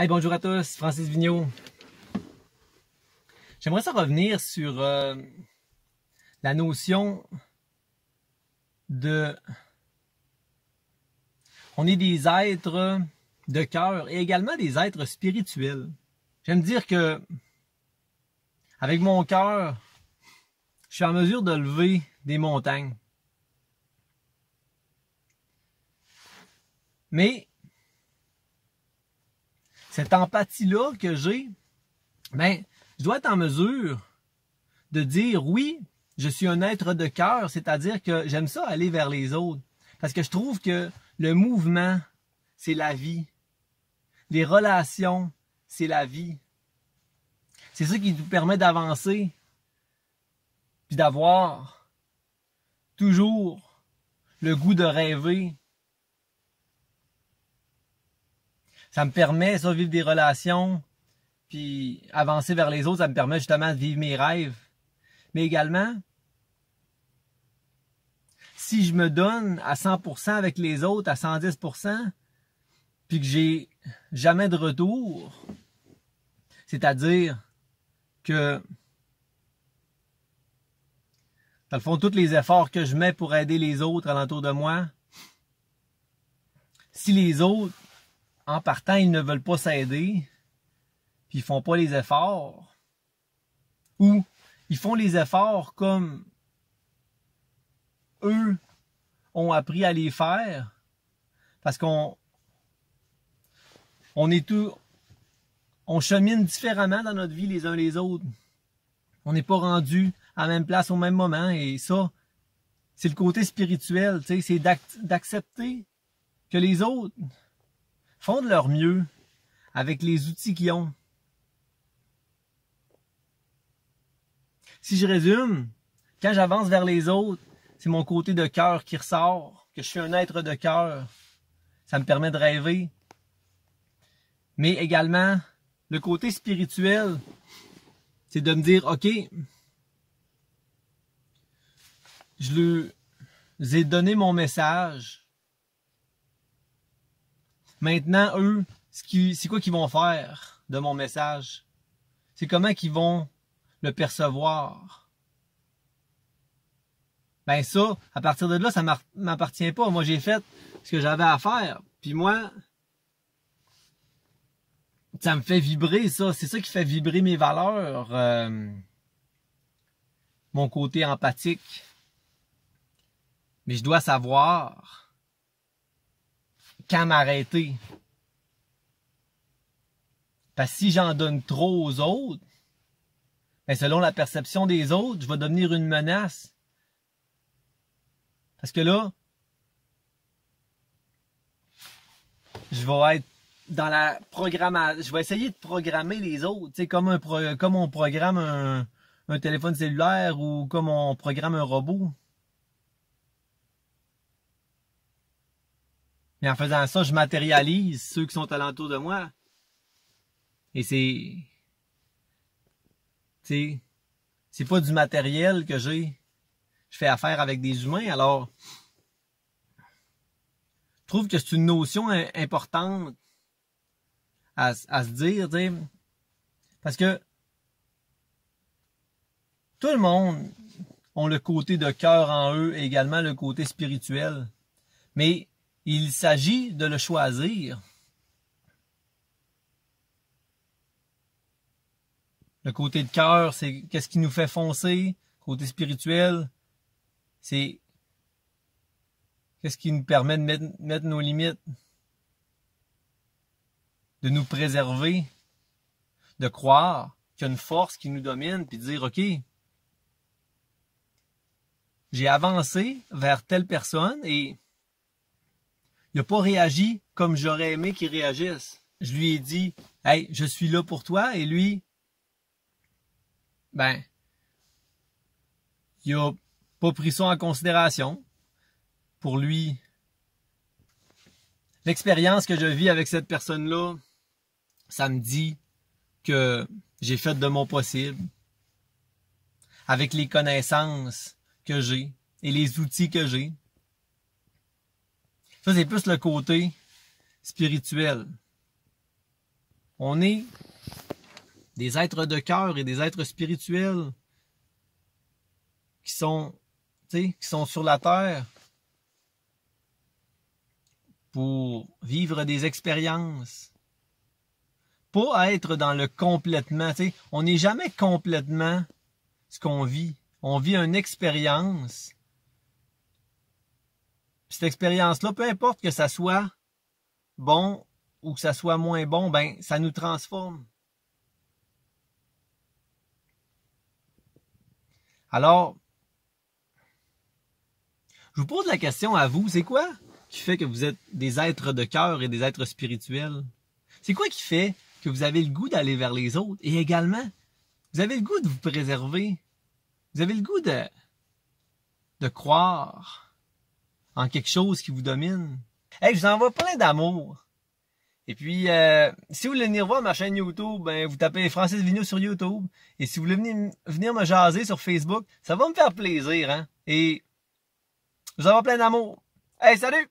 Hey, bonjour à tous, Francis Vigneault. J'aimerais ça revenir sur la notion de... On est des êtres de cœur et également des êtres spirituels. J'aime dire que avec mon cœur, je suis en mesure de lever des montagnes. Mais cette empathie-là que j'ai, je dois être en mesure de dire oui, je suis un être de cœur, c'est-à-dire que j'aime ça aller vers les autres. Parce que je trouve que le mouvement, c'est la vie. Les relations, c'est la vie. C'est ça qui nous permet d'avancer, puis d'avoir toujours le goût de rêver. Ça me permet, ça, vivre des relations, puis avancer vers les autres, ça me permet justement de vivre mes rêves. Mais également, si je me donne à 100% avec les autres, à 110%, puis que j'ai jamais de retour, c'est-à-dire que, dans le fond, tous les efforts que je mets pour aider les autres alentour de moi, si les autres, en partant, ils ne veulent pas s'aider, puis ils font pas les efforts, ou ils font les efforts comme eux ont appris à les faire, parce qu'on chemine différemment dans notre vie les uns les autres. On n'est pas rendu à la même place au même moment, et ça, c'est le côté spirituel, tu sais, c'est d'accepter que les autres font de leur mieux avec les outils qu'ils ont. Si je résume, quand j'avance vers les autres, c'est mon côté de cœur qui ressort, que je suis un être de cœur. Ça me permet de rêver. Mais également, le côté spirituel, c'est de me dire, OK, je leur ai donné mon message. Maintenant, eux, c'est quoi qu'ils vont faire de mon message? C'est comment qu'ils vont le percevoir? Ben ça, à partir de là, ça m'appartient pas. Moi, j'ai fait ce que j'avais à faire. Puis moi, ça me fait vibrer, ça. C'est ça qui fait vibrer mes valeurs. Mon côté empathique. Mais je dois savoir quand m'arrêter. Parce que si j'en donne trop aux autres, ben selon la perception des autres, je vais devenir une menace. Parce que là, je vais être dans la programmation. Je vais essayer de programmer les autres, tu sais, comme on programme un téléphone cellulaire ou comme on programme un robot. Mais en faisant ça, je matérialise ceux qui sont alentour de moi. Et c'est pas du matériel que j'ai. Je fais affaire avec des humains, alors je trouve que c'est une notion importante à se dire, tu sais, parce que tout le monde a le côté de cœur en eux et également le côté spirituel. Mais il s'agit de le choisir. Le côté de cœur, c'est qu'est-ce qui nous fait foncer. Côté spirituel, c'est qu'est-ce qui nous permet de mettre nos limites, de nous préserver, de croire qu'il y a une force qui nous domine, puis de dire, OK, j'ai avancé vers telle personne et il n'a pas réagi comme j'aurais aimé qu'il réagisse. Je lui ai dit, hey, je suis là pour toi, et lui, il a pas pris ça en considération. Pour lui, l'expérience que je vis avec cette personne-là, ça me dit que j'ai fait de mon possible avec les connaissances que j'ai et les outils que j'ai. Ça, c'est plus le côté spirituel. On est des êtres de cœur et des êtres spirituels qui sont sur la terre pour vivre des expériences. Pas être dans le complètement. T'sais, on n'est jamais complètement ce qu'on vit. On vit une expérience. Puis cette expérience-là, peu importe que ça soit bon ou que ça soit moins bon, ben ça nous transforme. Alors, je vous pose la question à vous, c'est quoi qui fait que vous êtes des êtres de cœur et des êtres spirituels? C'est quoi qui fait que vous avez le goût d'aller vers les autres? Et également, vous avez le goût de vous préserver. Vous avez le goût de croire en quelque chose qui vous domine. Hey, je vous envoie plein d'amour. Et puis, si vous voulez venir voir ma chaîne YouTube, ben, vous tapez Francis Vigneault sur YouTube. Et si vous voulez venir me jaser sur Facebook, ça va me faire plaisir, hein. Et je vous envoie plein d'amour. Hey, salut!